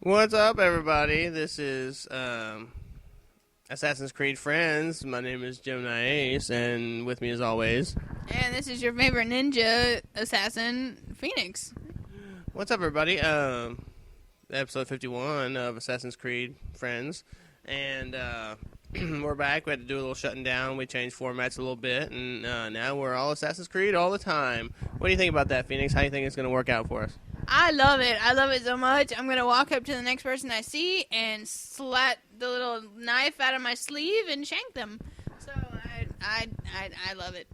What's up, everybody? This is Assassin's Creed Friends. My name is Gemini Ace, and with me as always... And this is your favorite ninja assassin, Phoenix. What's up, everybody? Episode 51 of Assassin's Creed Friends. And we're back. We had to do a little shutting down. We changed formats a little bit, and now we're all Assassin's Creed all the time. What do you think about that, Phoenix? How do you think it's going to work out for us? I love it. I love it so much. I'm going to walk up to the next person I see and slap the little knife out of my sleeve and shank them. So I love it.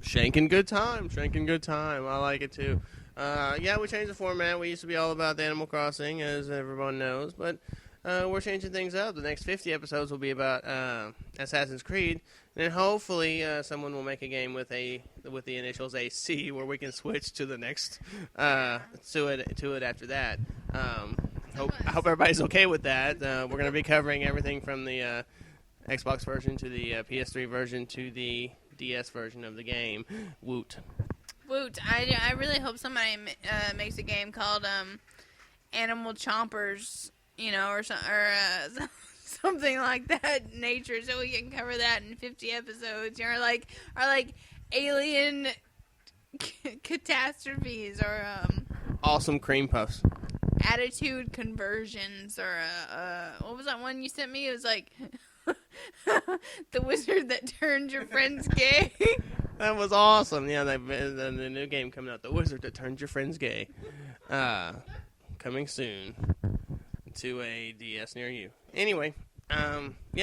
Shanking good time. Shanking good time. I like it, too. Yeah, we changed the format. We used to be all about the Animal Crossing, as everyone knows, but we're changing things up. The next 50 episodes will be about Assassin's Creed, and then hopefully someone will make a game with the initials AC, where we can switch to the next to it after that. I hope everybody's okay with that. We're going to be covering everything from the Xbox version to the PS3 version to the DS version of the game. Woot. Woot. I really hope somebody makes a game called Animal Chompers, or something like that nature, so we can cover that in 50 episodes, or like alien catastrophes, or Awesome cream puffs. attitude conversions, or what was that one you sent me? It was like the wizard that turned your friends gay. That was awesome. Yeah, the new game coming out, The Wizard That Turns Your Friends Gay. Coming soon to a DS near you. Anyway,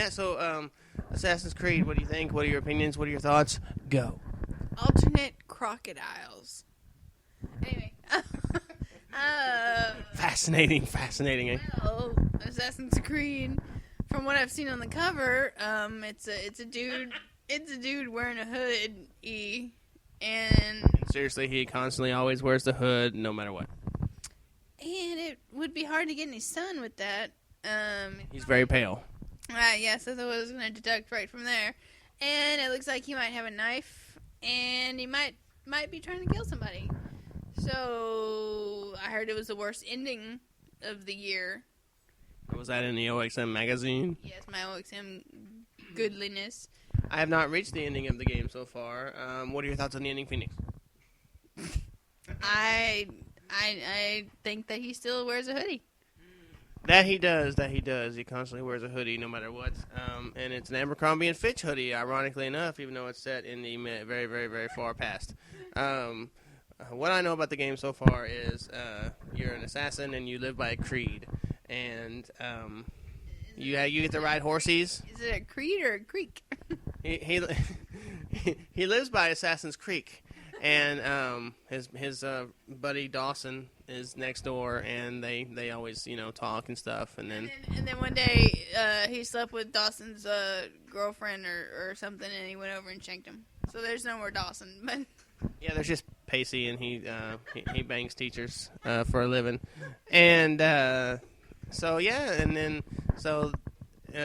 so Assassin's Creed, what do you think? What are your opinions? What are your thoughts? Go. Alternate crocodiles. Anyway. Fascinating, eh? Well, Assassin's Creed, from what I've seen on the cover, it's a dude wearing a hood, and Seriously, he constantly always wears the hood, no matter what. And it would be hard to get any sun with that. He's very pale. Yes, that's what I was going to deduct right from there. And it looks like he might have a knife, and he might be trying to kill somebody. So I heard it was the worst ending of the year. Was that in the OXM magazine? Yes, my OXM goodliness. I have not reached the ending of the game so far. What are your thoughts on the ending, Phoenix? I think that he still wears a hoodie. That he does. He constantly wears a hoodie no matter what. And it's an Abercrombie & Fitch hoodie, ironically enough, even though it's set in the very, very, very far past. What I know about the game so far is you're an assassin and you live by a creed. And you get to ride horses. Is it a creed or a creek? He lives by Assassin's Creek. And his buddy Dawson is next door, and they always talk and stuff. And then one day he slept with Dawson's girlfriend or something, and he went over and shanked him. So there's no more Dawson. But yeah, there's just Pacey, and he bangs teachers for a living. And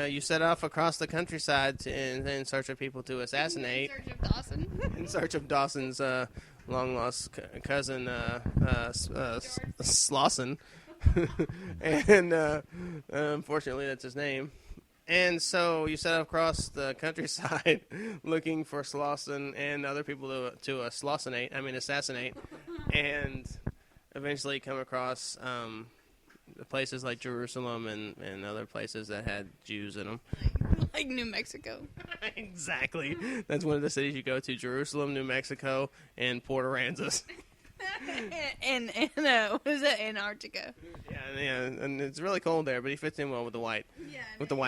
you set off across the countryside in search of people to assassinate. In search of Dawson. In search of Dawson's long-lost cousin, Slauson. And unfortunately, that's his name. And so you set off across the countryside looking for Slauson and other people to assassinate. And eventually come across places like Jerusalem and other places that had Jews in them. Like New Mexico. Exactly. That's one of the cities you go to: Jerusalem, New Mexico, and Port Aransas. and what is that? Antarctica. Yeah, and it's really cold there, but he fits in well with the white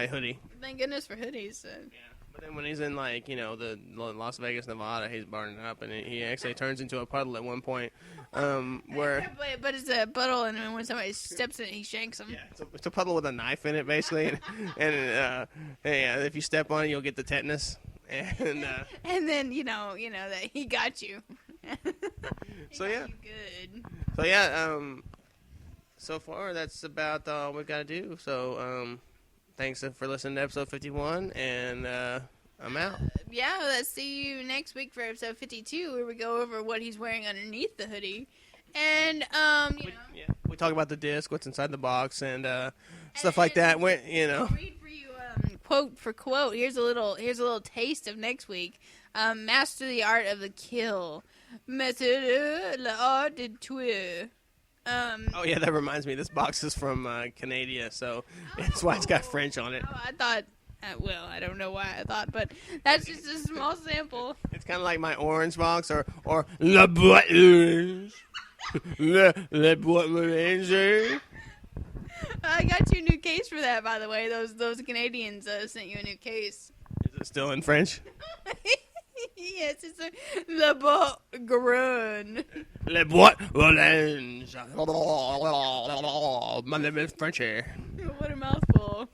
hoodie. Thank goodness for hoodies. Yeah. But then when he's in the Las Vegas, Nevada, he's burning up, and he actually turns into a puddle at one point. But it's a puddle, and when somebody steps in it, he shanks them. Yeah, it's a puddle with a knife in it, basically, and if you step on it, you'll get the tetanus. And then that he got you. So yeah. Good. So yeah. So far that's about all we've got to do. So thanks for listening to episode 51, and I'm out. Let's see you next week for episode 52, where we go over what he's wearing underneath the hoodie, and We talk about the disc, what's inside the box, and stuff like that. When, you know. I'll read for you quote for quote. Here's a little taste of next week. Master the art of the kill. Master l'art de tuer. Oh yeah, that reminds me. This box is from Canada, so that's why it's got French on it. Oh, I thought. Well, I don't know why I thought, but that's just a small sample. It's kind of like my orange box, or La Boîte Orange. La Boîte Orange. I got you a new case for that, by the way. Those Canadians sent you a new case. Is it still in French? Yes, it's a La Boîte Grun. La Boîte Orange. My name is Frenchy. What a mouthful.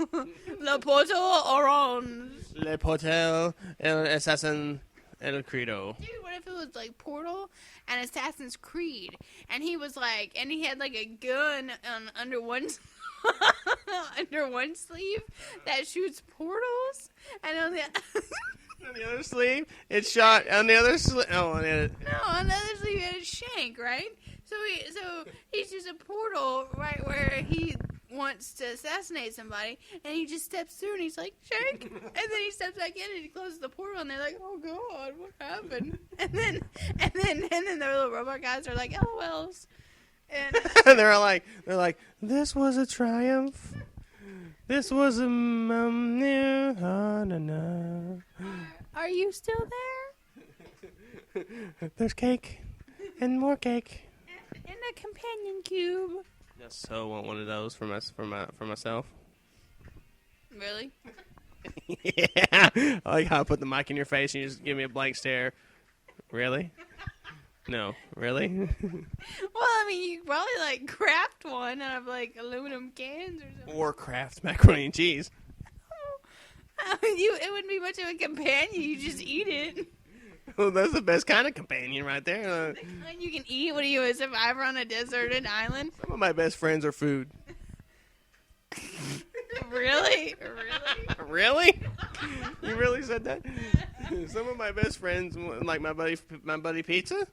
La Porto Orange. Le Portal, El Assassin, El Credo. Dude, what if it was like Portal and Assassin's Creed, and he was like, and he had like a gun under one under one sleeve that shoots portals, and on the On the other sleeve, it's shot on the other sleeve. Oh, on the on the other sleeve he had a shank, right? So he's just a portal right where he wants to assassinate somebody, and he just steps through, and he's like, shank, and then he steps back in, and he closes the portal, and they're like, oh god, what happened? And then the little robot guys are like, LOLs, and they're like, this was a triumph. This was a new. Are you still there? There's cake and more cake. And a companion cube. Just so want one of those for myself. Really? Yeah. I like how I put the mic in your face and you just give me a blank stare. Really? No. Really? Well, I mean, you could probably like craft one out of like aluminum cans or something. Or craft macaroni and cheese. I mean, it wouldn't be much of a companion. You just eat it. Well, that's the best kind of companion right there. The kind you can eat. What are you, a survivor on a deserted island? Some of my best friends are food. Really? Really? You really said that? Some of my best friends, like my buddy Pizza.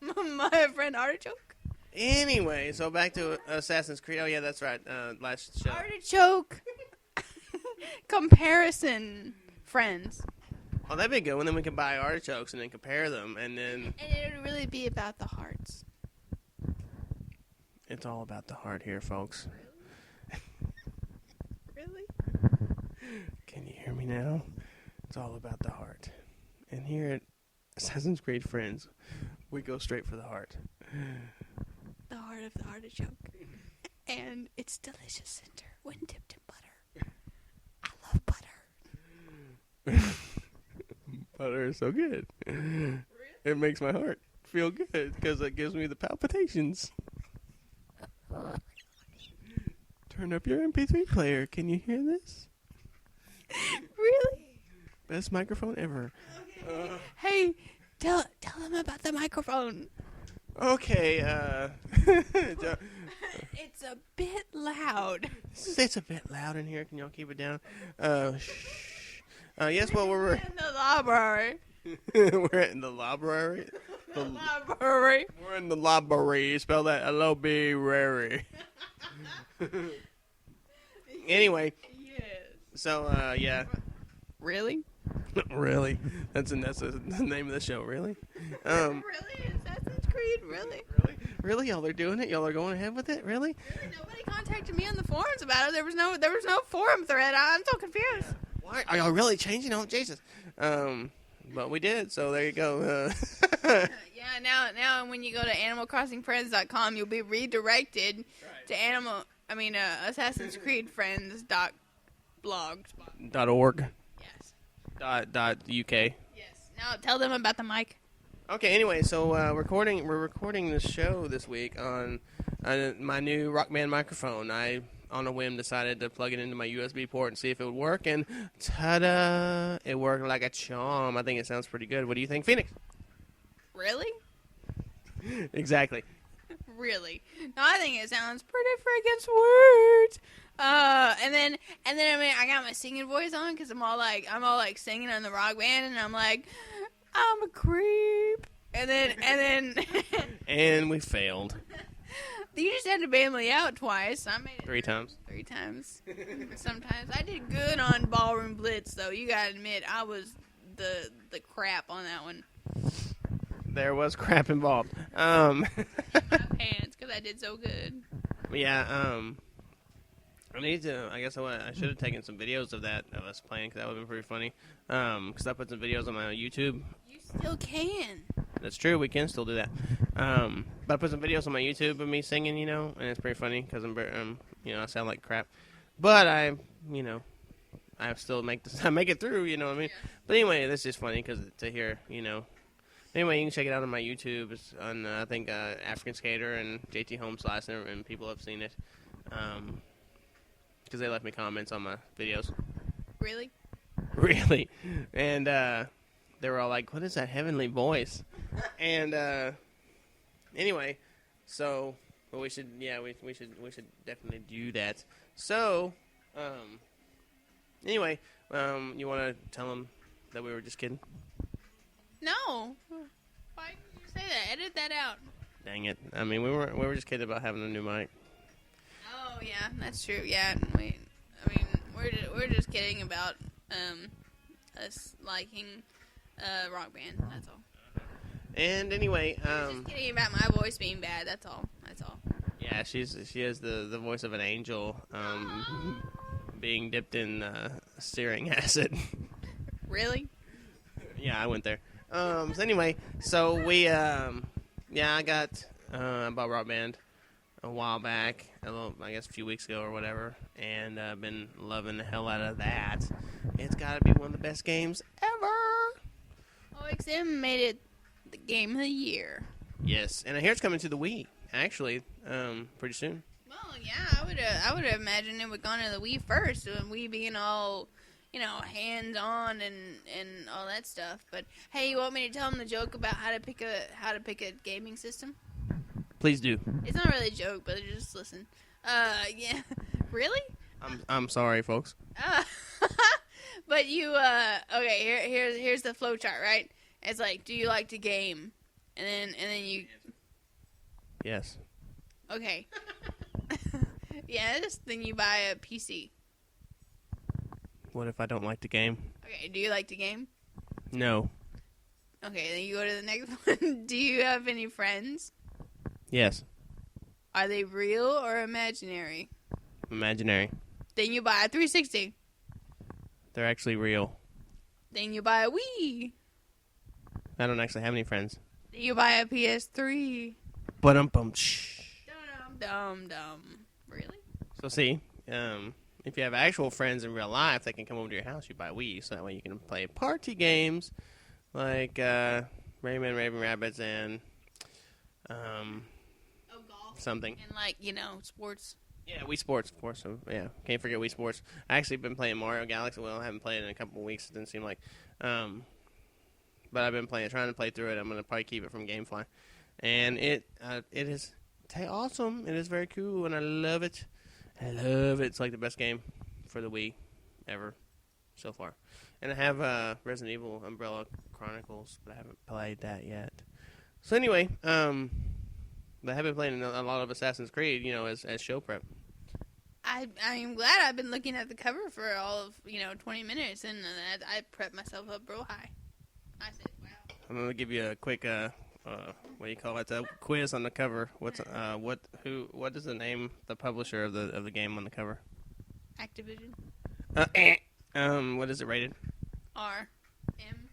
My friend Artichoke. Anyway, so back to Assassin's Creed. Oh yeah, that's right. Last show. Artichoke. Comparison friends. Oh, that'd be a good one. Then we can buy artichokes and then compare them, and then And it would really be about the hearts. it's all about the heart here, folks. Really? Can you hear me now? It's all about the heart. And here at Assassin's Creed Friends, we go straight for the heart. The heart of the artichoke. And it's delicious center when dipped in butter. I love butter. Butter is so good. It makes my heart feel good because it gives me the palpitations. Turn up your MP3 player. Can you hear this? Really? Best microphone ever. Hey, tell them about the microphone. Okay, It's a bit loud. it's a bit loud in here. Can y'all keep it down? Shh. Yes, well, we're In the library. we're in the library. Library. We're in the library. Spell that L-O-B-rary. Anyway, Yes. so yeah, Really? really, that's the name of the show. Really, Really? Assassin's Creed? Really? really, y'all are doing it. Y'all are going ahead with it. Really? Nobody contacted me on the forums about it. There was no forum thread. I'm so confused. Why are y'all really changing? Oh, Jesus. But we did. So there you go. Yeah. Now, when you go to AnimalCrossingFriends.com, you'll be redirected to Assassin's Creed Friends.blogspot. .org. Yes. .uk. Yes. Now tell them about the mic. Okay. Anyway, so we're recording this show this week on my new Rockman microphone. I, on a whim, decided to plug it into my USB port and see if it would work, and ta-da! It worked like a charm. I think it sounds pretty good. What do you think, Phoenix? Really? Exactly. Really? No, I think it sounds pretty freaking sweet. And then I mean, I got my singing voice on because I'm all like singing on the Rock Band, and I'm like, I'm a creep. And then And we failed. You just had to bail me out twice. I made it 3 times. 3 times. Sometimes I did good on Ballroom Blitz, though. You gotta admit, I was the crap on that one. There was crap involved. My pants, because I did so good. Yeah. I need to. I guess I should have taken some videos of that of us playing, because that would have been pretty funny. Because I put some videos on my YouTube. You still can. That's true. We can still do that. But I put some videos on my YouTube of me singing, and it's pretty funny because I sound like crap. But I still I make it through. You know what I mean? Yeah. But anyway, this is funny because to hear, Anyway, you can check it out on my YouTube. It's on I think African Skater and JT Home Slice, and people have seen it. Because they left me comments on my videos. Really? Really, and they were all like, "What is that heavenly voice?" And anyway, so we should definitely do that. So anyway, you want to tell them that we were just kidding? No. Why did you say that? Edit that out. Dang it! I mean, we were just kidding about having a new mic. Oh yeah, that's true. Yeah, we're just kidding about us liking Rock Band. That's all. And anyway, We're just kidding about my voice being bad. That's all. yeah, she has the voice of an angel, being dipped in stearing acid. Really? Yeah, I went there. So anyway, we I got bought Rock Band a while back, I guess a few weeks ago or whatever, and I've been loving the hell out of that. It's got to be one of the best games ever. OXM made it the game of the year. Yes, and I hear it's coming to the Wii, actually, pretty soon. Well, yeah, I would have imagined it would go to the Wii first, and Wii being all, hands-on and all that stuff. But hey, you want me to tell them the joke about how to pick a gaming system? Please do. It's not really a joke, but just listen. Yeah, really? I'm sorry, folks. But you, okay, here's the flow chart, right? It's like, do you like to game? And then you... Yes. Okay. Yeah, then you buy a PC. What if I don't like the game? Okay, do you like to game? No. Okay, then you go to the next one. Do you have any friends? Yes. Are they real or imaginary? Imaginary. Then you buy a 360. They're actually real. Then you buy a Wii. I don't actually have any friends. Then you buy a PS3. But Dumb. Really? So see, if you have actual friends in real life that can come over to your house, you buy Wii, so that way you can play party games like Rayman, Raving Rabbids, and Golf. something. And sports. Yeah, Wii Sports, of course. So, yeah, can't forget Wii Sports. I actually been playing Mario Galaxy. Well, I haven't played it in a couple of weeks. It didn't seem like. But I've been trying to play through it. I'm going to probably keep it from GameFly. And it is awesome. It is very cool, and I love it. It's like the best game for the Wii ever so far. And I have Resident Evil Umbrella Chronicles, but I haven't played that yet. So anyway, I have been playing a lot of Assassin's Creed, as show prep. I'm glad I've been looking at the cover for all of 20 minutes, and I prepped myself up real high. I said, wow. I'm gonna give you a quick what do you call it? A quiz on the cover. What is the name, the publisher of the game on the cover? Activision. What is it rated? R. M.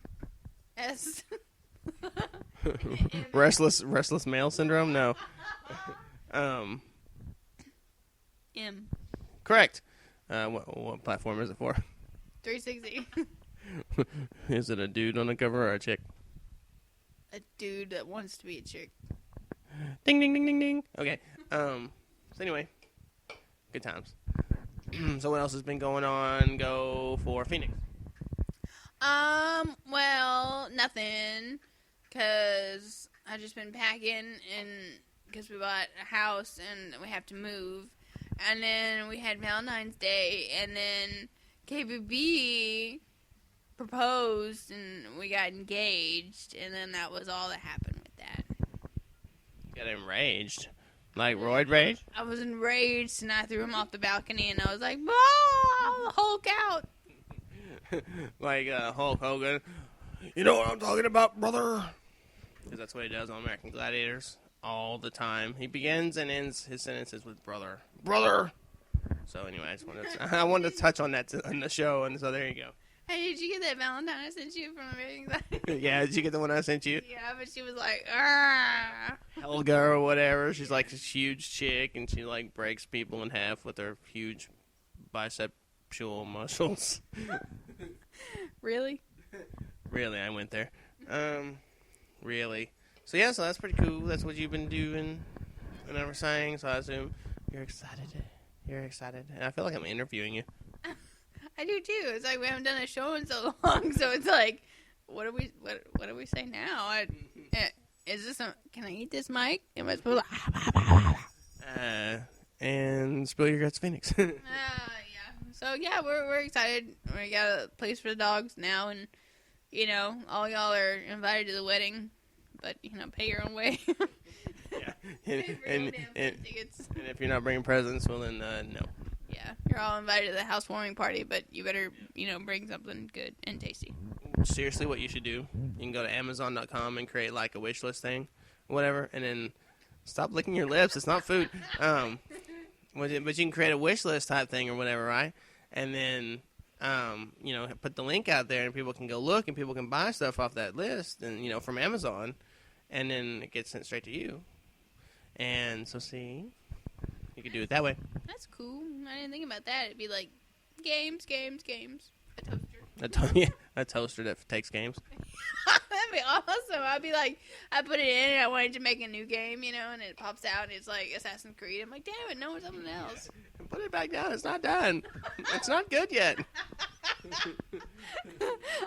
S. Restless male syndrome? No. M. Correct. What platform is it for? 360. Is it a dude on the cover or a chick? A dude that wants to be a chick. Ding, ding, ding, ding, ding. Okay. So anyway, good times. So what else has been going on? Go for Phoenix. Well, nothing. Because I've just been packing, and because we bought a house and we have to move. And then we had Valentine's Day, and then KBB proposed, and we got engaged, and then that was all that happened with that. Got enraged. Like roid rage? I was enraged, and I threw him off the balcony, and I was like, "Oh, Hulk out!" Like Hulk Hogan. You know what I'm talking about, brother? Because that's what he does on American Gladiators all the time. He begins and ends his sentences with brother. Brother! So anyway, I wanted to touch on that on the show, and so there you go. Hey, did you get that Valentine I sent you from American Gladiators? Yeah, did you get the one I sent you? Yeah, but she was like, "Argh." Helga or whatever. She's like this huge chick, and she like breaks people in half with her huge bicepsual muscles. Really? Really, I went there. Really. So yeah, so that's pretty cool. That's what you've been doing and everything. So I assume you're excited. You're excited, and I feel like I'm interviewing you. I do too. It's like we haven't done a show in so long, so it's like, what do we say now? Is this can I eat this mic? Am I supposed to? And spill your guts, Phoenix. Yeah. So yeah, we're excited. We got a place for the dogs now, and you know, all y'all are invited to the wedding, but you know, pay your own way. Yeah. and And if you're not bringing presents, well then no. Yeah, you're all invited to the housewarming party, but you better, you know, bring something good and tasty. Seriously, what you should do, you can go to Amazon.com and create like a wish list thing, whatever, and then stop licking your lips. It's not food. But you can create a wish list type thing or whatever, right? And then, you know, put the link out there and people can go look and people can buy stuff off that list and, you know, from Amazon, and then it gets sent straight to you. And so, see, you could do it that way. That's cool. I didn't think about that. It'd be like games. A toaster. A toaster that takes games. That'd be awesome. I'd be like, I put it in and I wanted to make a new game, you know, and it pops out and it's like Assassin's Creed. I'm like, damn it, no, it's something else. Put it back down. It's not done. It's not good yet.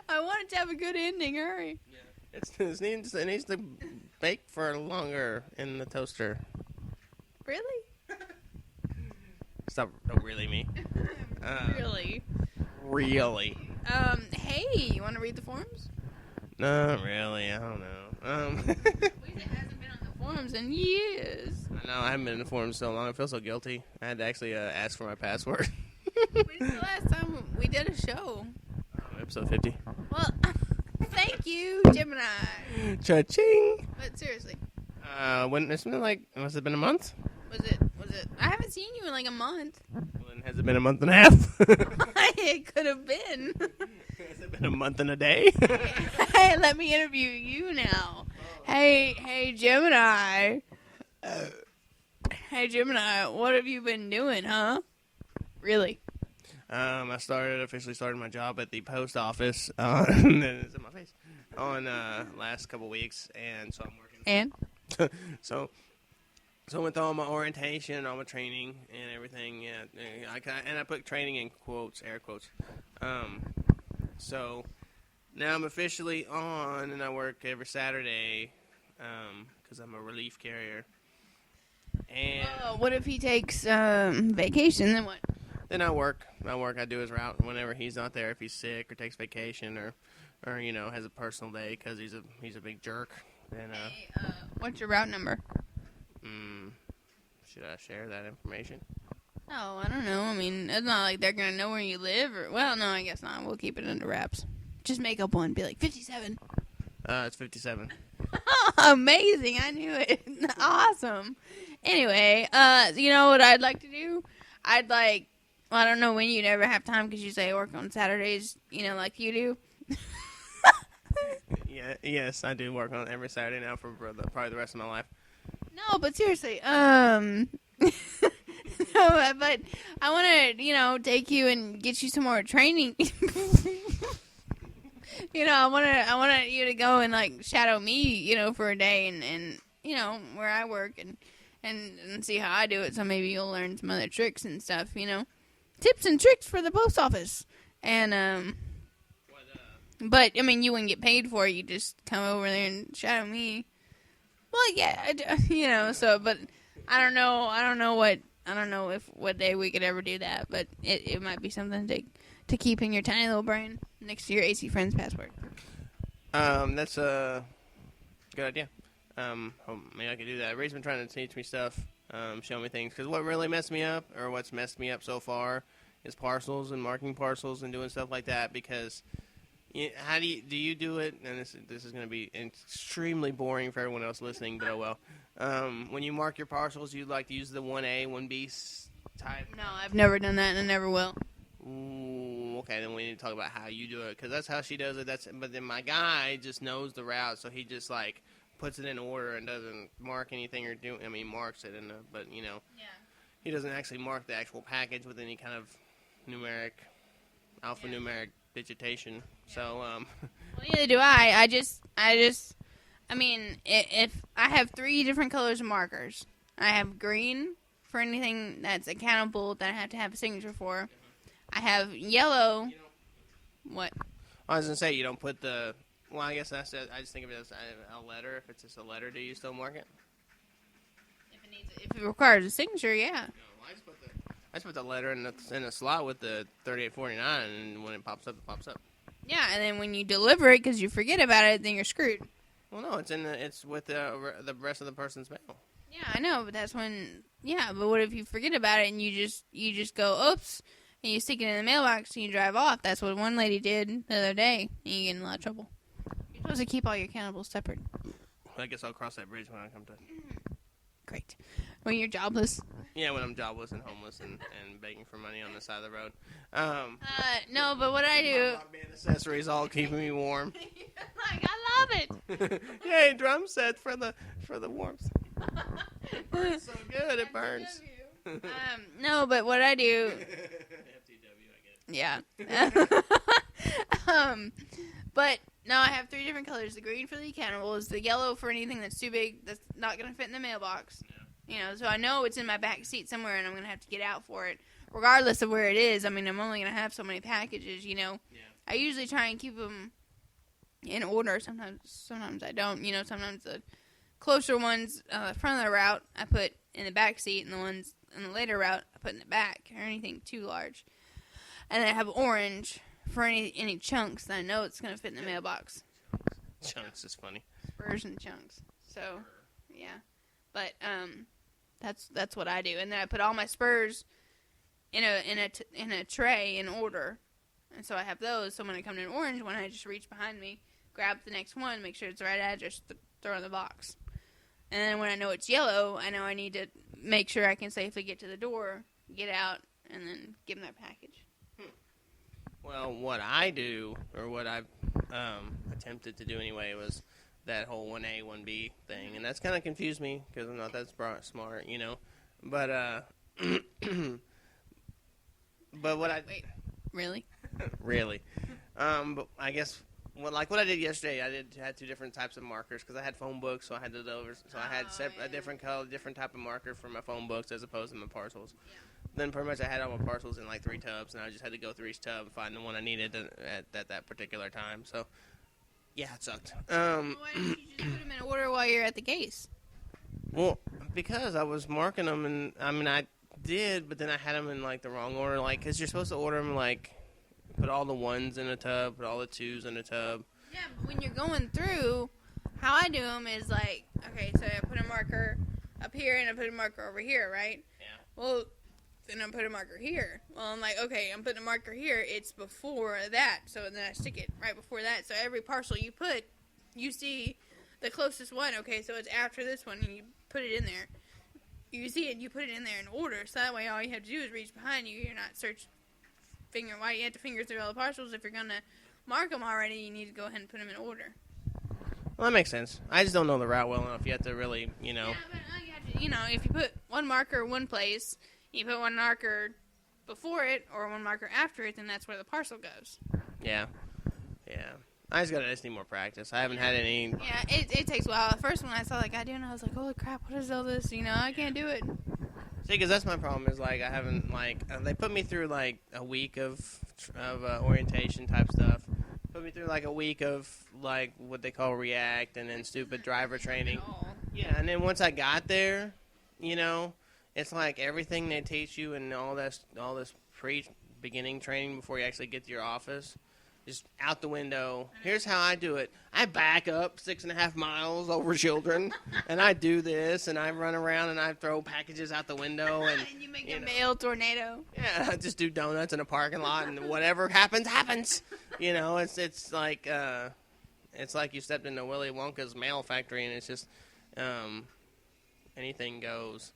I want it to have a good ending. Hurry. Yeah. It needs to bake for longer in the toaster. Really? Stop. Don't really me. Really? Really. Hey, you want to read the forums? Not really. I don't know. It hasn't been on the forums in years. I know. I haven't been in the forum so long. I feel so guilty. I had to actually ask for my password. When's the last time we did a show? Episode 50. Well, thank you, Gemini. Cha-ching! But seriously. When it's been like, must have been a month? Was it? I haven't seen you in like a month. Well, then has it been a month and a half? It could have been. Has it been a month and a day? Hey, let me interview you now. Hey, Gemini. Hey, Gemini, what have you been doing, huh? Really? I officially started my job at the post office. And it's in my face. On last couple weeks, and so I'm working. And? So with all my orientation, all my training, and everything, yeah, I put training in quotes, air quotes. So now I'm officially on, and I work every Saturday because I'm a relief carrier. And what if he takes vacation? Then what? then I work. I do his route whenever he's not there. If he's sick or takes vacation or you know has a personal day because he's a big jerk. Then Hey, what's your route number? Should I share that information? Oh, I don't know. I mean, it's not like they're gonna know where you live. Well, no, I guess not. We'll keep it under wraps. Just make up one. Be like 57. It's 57. Amazing! I knew it. Awesome. Anyway, you know what I'd like to do? Well, I don't know when you'd ever have time because you say I work on Saturdays, you know, like you do. Yeah, yes, I do work on every Saturday now for probably the rest of my life. No, but seriously, no, but I want to, you know, take you and get you some more training. You know, I want you to go and like shadow me, you know, for a day and you know where I work and see how I do it. So maybe you'll learn some other tricks and stuff, you know, tips and tricks for the post office. And but I mean, you wouldn't get paid for it. You just come over there and shadow me. Well, yeah, you know. So, but I don't know what day we could ever do that. But it might be something to keep in your tiny little brain next to your AC Friends password. That's a good idea. Maybe I could do that. Ray's been trying to teach me stuff show me things. Because what really messed me up, or what's messed me up so far, is parcels and marking parcels and doing stuff like that. Because how do you do it? And this is going to be extremely boring for everyone else listening, but oh well. When you mark your parcels, you like to use the 1A, 1B type. No, I've never done that, and I never will. Ooh, okay, then we need to talk about how you do it, because that's how she does it. But then my guy just knows the route, so he just like puts it in order and doesn't mark anything or do. I mean, marks it but Yeah. he doesn't actually mark the actual package with any kind of alphanumeric digitation. Yeah. So Well, neither do I. I mean, if I have 3 different colors of markers, I have green for anything that's accountable that I have to have a signature for. I have yellow. What? I was gonna say you don't put the. Well, I guess that's it. I just think of it as a letter. If it's just a letter, do you still mark it? If it requires a signature, yeah. No, I just put the letter in a slot with the 3849, and when it pops up, it pops up. Yeah, and then when you deliver it because you forget about it, then you're screwed. Well, no, it's with the rest of the person's mail. Yeah, I know, but that's when. Yeah, but what if you forget about it and you just go oops, and you stick it in the mailbox and you drive off? That's what one lady did the other day, and you get in a lot of trouble. You're supposed to keep all your accountables separate. I guess I'll cross that bridge when I come to. Great. When you're jobless. Yeah, when I'm jobless and homeless and begging for money on the side of the road. No, but what I do. Broadband accessories all keeping me warm. Like, I love it. Yay, drum set for the warmth. It burns so good, it burns. No, but what I do. FTW, I get it. Yeah. But no, I have 3 different colors. The green for the accountables, the yellow for anything that's too big, that's not going to fit in the mailbox. Yeah. You know, so I know it's in my back seat somewhere, and I'm going to have to get out for it, regardless of where it is. I mean, I'm only going to have so many packages, you know. Yeah. I usually try and keep them in order. Sometimes I don't. You know, sometimes the closer ones, front of the route, I put in the back seat, and the ones in the later route, I put in the back, or anything too large. And then I have orange for any chunks that I know it's going to fit in the mailbox. Chunks is funny. Spurs and chunks. So, yeah. But that's what I do. And then I put all my spurs in a tray in order. And so I have those. So when I come to an orange one, I just reach behind me, grab the next one, make sure it's the right address, throw it in the box. And then when I know it's yellow, I know I need to make sure I can safely get to the door, get out, and then give them their package. Well, what I do, or what I've attempted to do anyway, was that whole 1A, 1B thing. And that's kind of confused me, because I'm not that smart, you know. But, but what I... Wait, really? Really. But I guess, what I did yesterday, I had 2 different types of markers, because I had phone books, so I had those. So I had a different color, different type of marker for my phone books as opposed to my parcels. Yeah. Then pretty much I had all my parcels in like 3 tubs, and I just had to go through each tub and find the one I needed at that particular time. So, yeah, it sucked. Why didn't you just put them in order while you're at the case? Well, because I was marking them, and I mean I did, but then I had them in like the wrong order, like because you're supposed to order them like put all the 1s in a tub, put all the 2s in a tub. Yeah, but when you're going through, how I do them is like, okay, so I put a marker up here and I put a marker over here, right? Yeah. Well, then I put a marker here. Well, I'm like, okay, I'm putting a marker here. It's before that. So then I stick it right before that. So every parcel you put, you see the closest one. Okay, so it's after this one, and you put it in there. You see it, you put it in there in order. So that way all you have to do is reach behind you. You're not why you have to finger through all the parcels. If you're going to mark them already, you need to go ahead and put them in order. Well, that makes sense. I just don't know the route well enough yet to really, you know. Yeah, but you have to, you know, if you put one marker one place, you put one marker before it or one marker after it, then that's where the parcel goes. Yeah. Yeah. I just need more practice. I haven't had any. Yeah, it takes a while. The first one I saw that guy doing, I was like, holy crap, what is all this? You know, I can't do it. See, because that's my problem is, like, I haven't, like, they put me through, like, a week of orientation type stuff. Put me through, like, a week of, like, what they call React and then stupid driver training. Yeah, and then once I got there, you know, it's like everything they teach you and all this pre-beginning training before you actually get to your office, just out the window. Here's how I do it. I back up 6.5 miles over children, and I do this, and I run around and I throw packages out the window, and And you make a mail tornado. yeah, I just do donuts in a parking lot, and whatever happens, happens. It's like you stepped into Willy Wonka's mail factory, and it's just anything goes.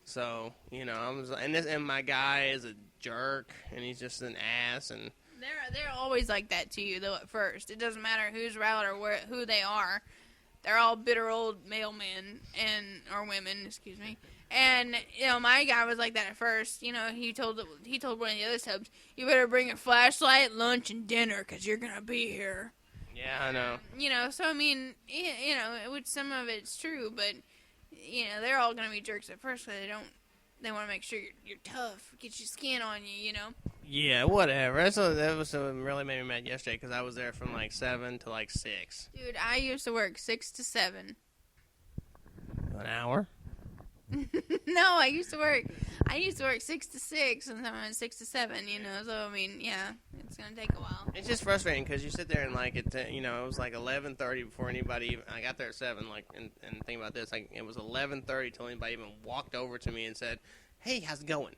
So and my guy is a jerk, and he's just an ass, and They're always like that to you though. At first, it doesn't matter whose route or who they are. They're all bitter old mailmen or women, excuse me. And my guy was like that at first. He told one of the other subs, "You better bring a flashlight, lunch, and dinner, 'cause you're gonna be here." yeah, I know. So I mean, which some of it's true, but they're all gonna be jerks at first. So they want to make sure you're tough, get your skin on you. Yeah, whatever. That was what really made me mad yesterday because I was there from like 7 to like 6. Dude, I used to work 6 to 7. An hour? No, I used to work 6 to 6, and sometimes 6 to 7. So I mean, yeah, it's gonna take a while. It's just frustrating because you sit there and like it was like 11:30 before anybody even. I got there at 7. And think about this, like it was 11:30 till anybody even walked over to me and said, "Hey, how's it going?"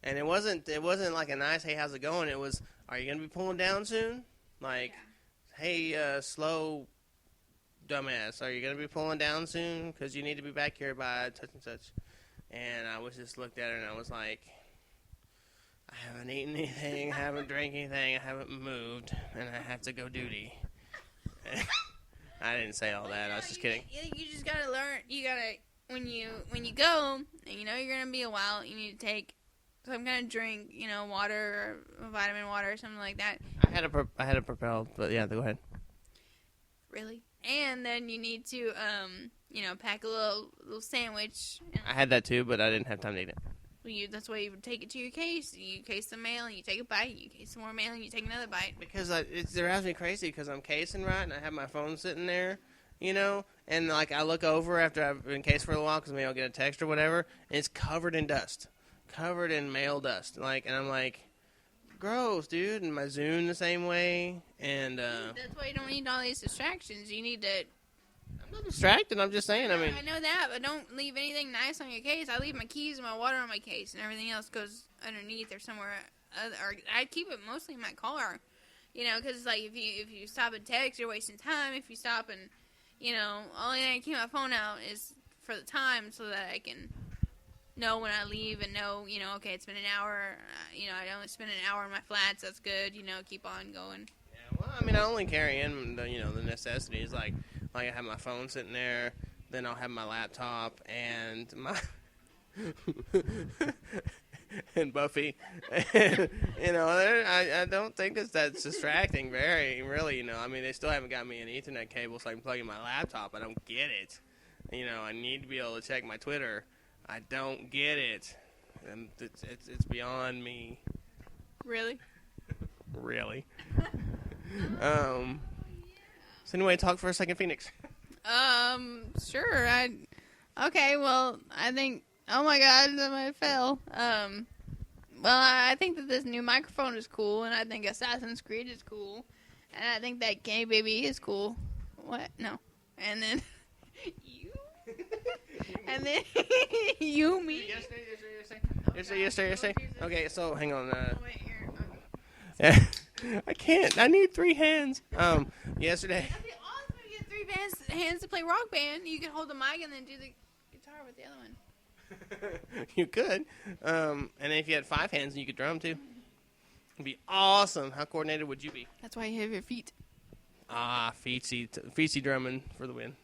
And it wasn't like a nice, "Hey, how's it going?" It was, "Are you gonna be pulling down soon?" Like, yeah. "Hey, slow dumbass, are you gonna be pulling down soon? Because you need to be back here by such and such." And I was just looked at her and I was like, "I haven't eaten anything, I haven't drank anything, I haven't moved, and I have to go duty." I didn't say all that. I was just kidding. You just gotta learn. You gotta when you go, and you're gonna be a while. You need to take some kind of drink, water or vitamin water or something like that. I had a propelled, but yeah, go ahead. Really? And then you need to, pack a little sandwich. I had that too, but I didn't have time to eat it. Well, that's why you would take it to your case. You case some mail, and you take a bite. You case some more mail, and you take another bite. Because it drives me crazy because I'm casing right, and I have my phone sitting there, and like I look over after I've been cased for a while because maybe I'll get a text or whatever, and it's covered in dust. Covered in mail dust, and I'm like, gross, dude. And my Zune the same way, and that's why you don't need all these distractions. You need to. I'm not distracted. I'm just saying. I mean, I know that, but don't leave anything nice on your case. I leave my keys and my water on my case, and everything else goes underneath or somewhere. Or I keep it mostly in my car, because like if you stop and text, you're wasting time. If you stop and, only thing I keep my phone out is for the time so that I can know when I leave and know, okay, it's been an hour. I only spent an hour in my flats. That's good. Keep on going. Yeah, well, I mean, I only carry in the the necessities. Like I have my phone sitting there. Then I'll have my laptop and my and Buffy. I don't think that's distracting. Really. I mean, they still haven't got me an Ethernet cable so I can plug in my laptop. I don't get it. I need to be able to check my Twitter. I don't get it. And it's beyond me. Really? Really. So anyway, talk for a second, Phoenix. Sure. Okay, well, I think, oh my god, I fell. Well, I think that this new microphone is cool, and I think Assassin's Creed is cool, and I think that Gay Baby is cool. What? No. And then, you? And then, you, me? Yesterday. Okay, so, hang on. Oh, wait, here. Okay. I can't. I need 3 hands. Yesterday. That'd be awesome if you get 3 hands to play Rock Band. You could hold the mic and then do the guitar with the other one. You could. And if you had 5 hands, you could drum too. It'd be awesome. How coordinated would you be? That's why you have your feet. Feetsy drumming for the win.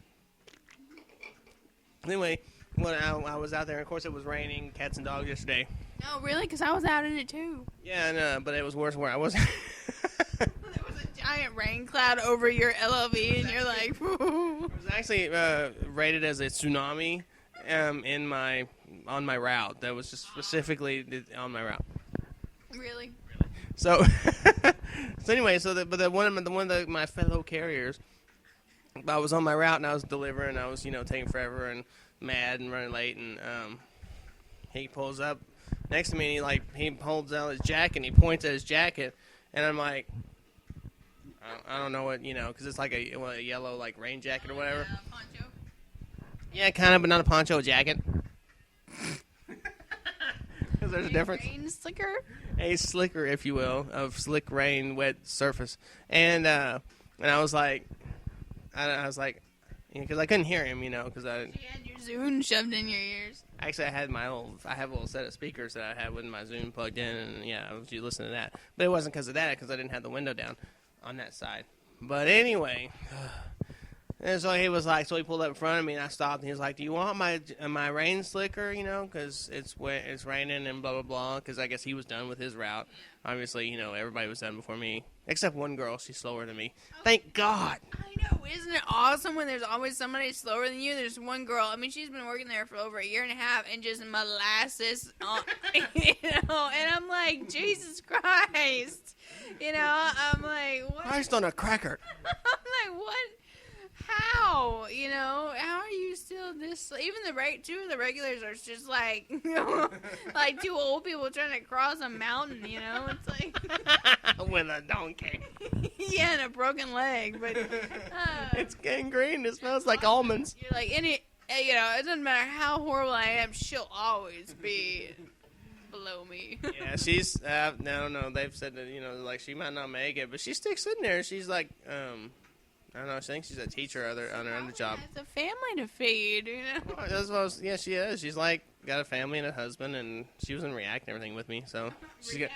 Anyway, when I was out there, of course it was raining, cats and dogs yesterday. Oh, really? Because I was out in it too. Yeah, I know, but it was worse where I was. There was a giant rain cloud over your LLV, and you're like, It was actually rated as a tsunami on my route. That was just specifically on my route. Really? So, anyway, one of my fellow carriers, I was on my route and I was delivering. I was taking forever and mad and running late, and he pulls up next to me and he holds out his jacket and he points at his jacket, and I'm like, I don't know what, because it's like a yellow like rain jacket or whatever. Poncho. Yeah, kind of, but not a poncho jacket. Because there's a difference. Rain slicker. A slicker, if you will, of slick rain, wet surface. And I was like, because I couldn't hear him, because I You had your Zune shoved in your ears. actually I have a little set of speakers that I had with my Zoom plugged in, and yeah, I was listening to that. But it wasn't because of that, because I didn't have the window down on that side. But anyway, and so he was like, so he pulled up in front of me, and I stopped, and he was like, "Do you want my rain slicker? Because it's raining and blah blah blah." Because I guess he was done with his route. Obviously, everybody was done before me, except one girl. She's slower than me. Thank God. I know, isn't it awesome when there's always somebody slower than you? There's one girl. I mean, she's been working there for over a year and a half, and just molasses, and I'm like, Jesus Christ, I'm like, what? Christ on a cracker. I'm like, what? How? How are you still this? Even two of the regulars are just like, like two old people trying to cross a mountain. It's like with a donkey. yeah, and a broken leg, but it's gangrene. It smells like almonds. You're like it doesn't matter how horrible I am, she'll always be below me. Yeah, she's no. They've said that like she might not make it, but she's still sitting there. She's like I don't know. I think she's a teacher on her other job. It's a family to feed, Well, that's what yeah, she is. She's like got a family and a husband, and she was in React and everything with me. So she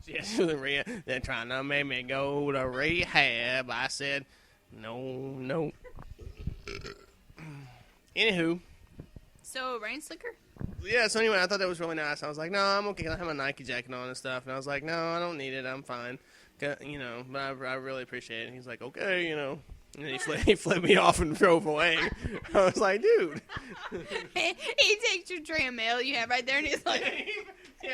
was in rehab. They're trying to make me go to rehab. I said, no. Anywho. So rain slicker. Yeah. So anyway, I thought that was really nice. I was like, no, I'm okay. I have my Nike jacket on and stuff, and I was like, no, I don't need it. I'm fine. But I really appreciate it. He's like, okay, And then he flipped me off and drove away. I was like, dude. He takes your tray of mail you have right there, and he's like, he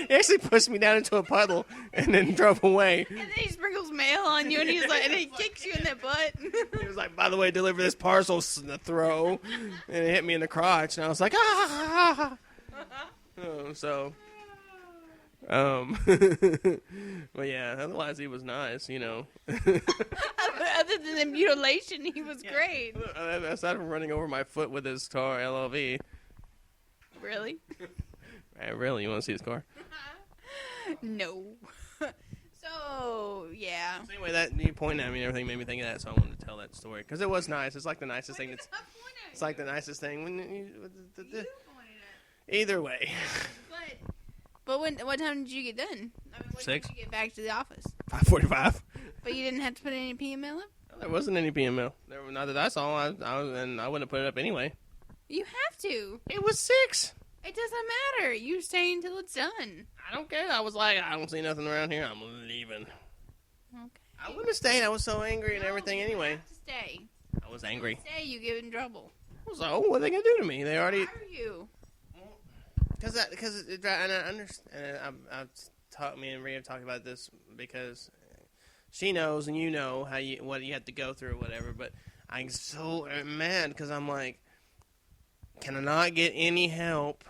actually pushed me down into a puddle and then drove away. And then he sprinkles mail on you, and he's like, and he kicks you in the butt. He was like, by the way, deliver this parcel throw, and it hit me in the crotch, and I was like, ah. So. But yeah, otherwise he was nice, Other than the mutilation, he was great. Aside from running over my foot with his car, LLV. Really? Really? You want to see his car? No. So, yeah. So anyway, that you pointing at me and everything made me think of that, so I wanted to tell that story. Because it was nice. It's like the nicest thing. It's like the nicest thing. Either way. But what time did you get done? I mean, when 6. did you get back to the office? 5:45. But you didn't have to put any PML up? There wasn't any PML. Not that I saw. I wouldn't have put it up anyway. You have to. It was 6. It doesn't matter. You stay until it's done. I don't care. I was like, I don't see nothing around here. I'm leaving. Okay. I wouldn't have stayed. I was so angry and everything you anyway. Have to stay. I was angry. Stay, you get in trouble. So what are they gonna do to me? They already. Why are you? Because and I understand. Me and Rhea have talked about this because she knows and what you have to go through or whatever. But I'm so mad because I'm like, can I not get any help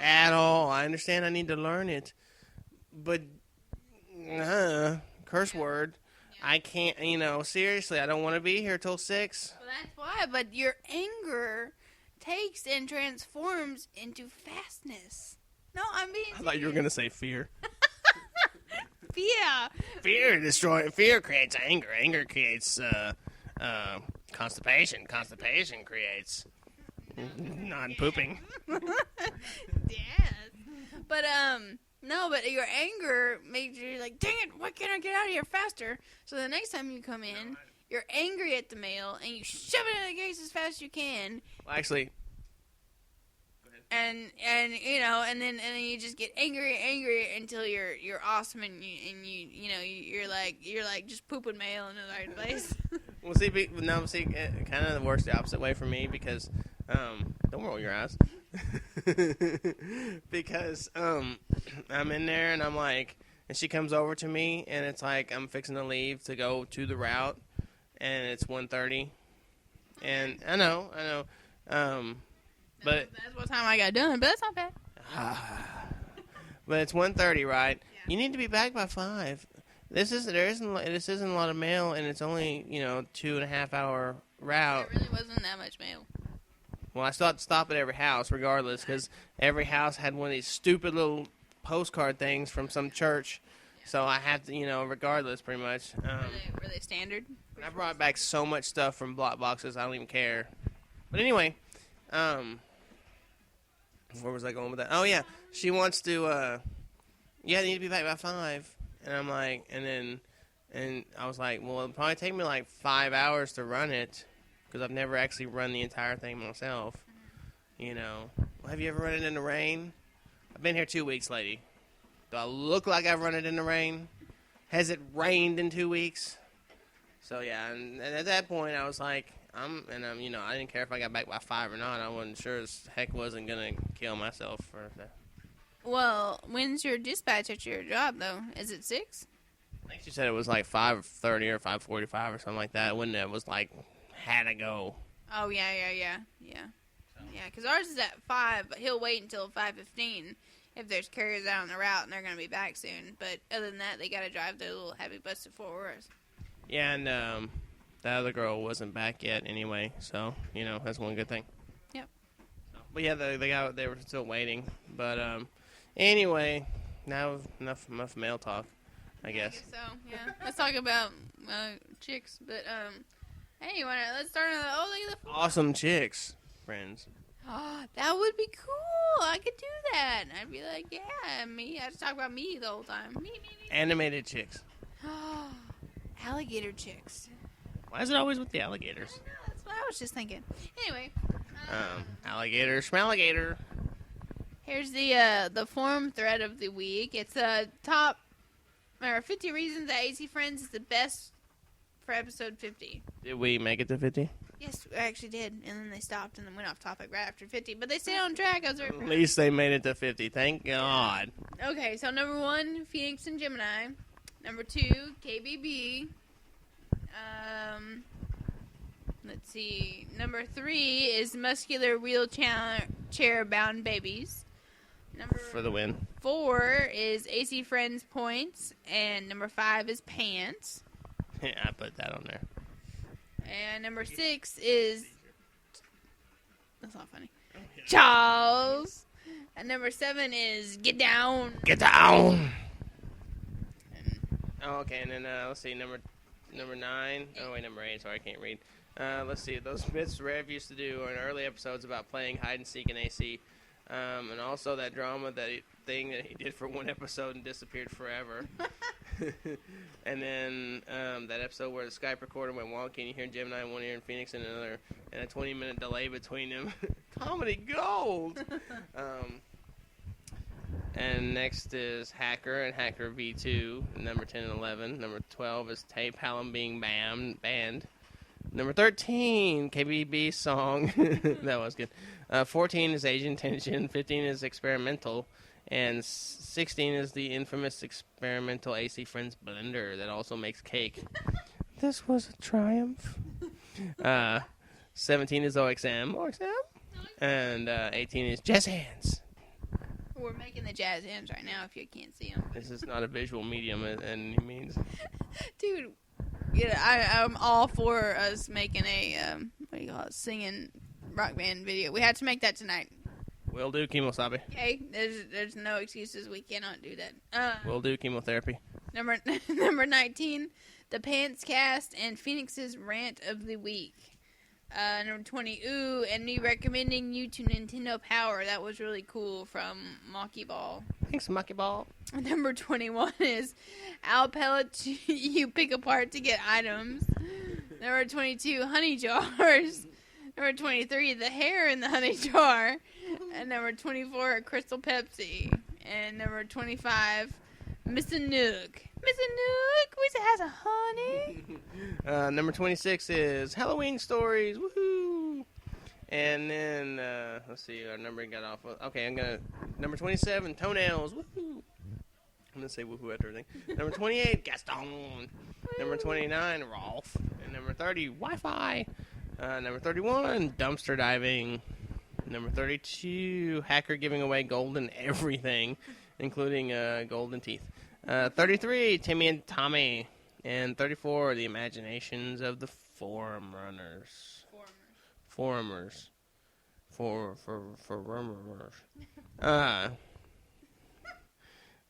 at all? I understand I need to learn it, but curse word. I can't. Seriously, I don't want to be here till 6. Well, that's why. But your anger takes and transforms into fastness. No, I'm being serious. I thought you were gonna say fear. Fear creates anger. Anger creates constipation. Constipation creates non-pooping. Yes. But no, but your anger makes you like, dang it, why can't I get out of here faster? So the next time you come in, you're angry at the mail and you shove it in the case as fast as you can. Well, actually, go ahead. And then you just get angry until you're awesome and you're like just pooping mail in the right place. Well, see, kind of works the opposite way for me because don't roll your eyes. Because I'm in there and I'm like, and she comes over to me and it's like I'm fixing to leave to go to the route, and it's 1:30, and I know, but that's what time I got done. But that's not bad. But it's 1:30, right? Yeah. You need to be back by 5. This isn't a lot of mail, and it's only 2.5 hour route. There really wasn't that much mail. Well, I still had to stop at every house regardless, because every house had one of these stupid little postcard things from some church. So I had to, regardless, pretty much. Were they standard? I brought back so much stuff from block boxes, I don't even care. But anyway, where was I going with that? Oh, yeah. She wants to, you need to be back by 5. And I'm like, and I was like, well, it'll probably take me like 5 hours to run it, because I've never actually run the entire thing myself. Well, have you ever run it in the rain? I've been here 2 weeks, lady. Do I look like I've run it in the rain? Has it rained in 2 weeks? So, yeah, and at that point, I was like, I didn't care if I got back by 5 or not. I wasn't sure as heck wasn't going to kill myself for that. Well, when's your dispatch at your job, though? Is it 6? I think she said it was like 5:30 or 5:45 or something like that. When it was like, had to go. Oh, yeah. Yeah, because ours is at 5, but he'll wait until 5:15 if there's carriers out on the route, and they're going to be back soon. But other than that, they got to drive their little heavy bus to Fort Worth. Yeah, and the other girl wasn't back yet anyway, so, that's one good thing. Yep. But yeah, they were still waiting. But anyway, now enough mail talk, I guess. So, yeah. Let's talk about chicks. But, hey, let's start on look at the Awesome chicks, friends. Oh, that would be cool. I could do that. I'd be like, yeah, me. I'd just talk about me the whole time. Me. Animated chicks. Alligator chicks. Why is it always with the alligators? I know, that's what I was just thinking. Anyway. Alligator, schmalligator. Here's the forum thread of the week. It's top 50 reasons that AC Friends is the best for episode 50. Did we make it to 50? Yes, we actually did. And then they stopped and then went off topic right after 50. But they stayed on track. I was very proud. At least they made it to 50. Thank God. Okay, so number 1, Phoenix and Gemini. Number 2, KBB. Let's see. Number 3 is Muscular Wheelchair Bound Babies. Number For the win. 4 is AC Friends Points. And number 5 is Pants. Yeah, I put that on there. And number 6 is... That's not funny. Charles. And number 7 is Get Down. Get down! Oh, okay, and then let's see, number 9. Oh, wait, number 8. Sorry, I can't read. Let's see, those bits Rev used to do in early episodes about playing hide and seek in AC, and also that drama thing that he did for one episode and disappeared forever. And then that episode where the Skype recorder went wonky and you hear Gemini in one ear and Phoenix in another, and a 20-minute delay between them. Comedy gold! And next is Hacker and Hacker V2, number 10 and 11. Number 12 is Tape Hallam being banned. Number 13, KBB song. That was good. 14 is Asian Tension. 15 is Experimental. And 16 is the infamous experimental AC Friends blender that also makes cake. This was a triumph. 17 is OXM. And 18 is Jazz Hands. We're making the jazz hands right now if you can't see them. This is not a visual medium in any means. Dude, yeah, I'm all for us making a, singing rock band video. We had to make that tonight. Will do Kemosabe. Okay, there's no excuses. We cannot do that. Will do chemotherapy. Number 19, the Pants Cast and Phoenix's Rant of the Week. Number 20, and me recommending you to Nintendo Power. That was really cool from Monkey Ball. Thanks, Monkey Ball. Number 21 is owl pellets you pick apart to get items. Number 22, honey jars. Number 23, the hair in the honey jar. And number 24, Crystal Pepsi. And number 25, Mr. Nook. Mr. Nook, which has a honey. Number 26 is Halloween Stories. Woohoo! And then, let's see, our number got off. Okay, number 27, Toenails. Woohoo! I'm going to say woohoo after everything. Number 28, Gaston. Number 29, Rolf. And number 30, Wi-Fi. Number 31, Dumpster Diving. Number 32, Hacker giving away golden everything, including golden teeth. 33, Timmy and Tommy. And 34, The Imaginations of the Forum Runners. Forumers. Forumers.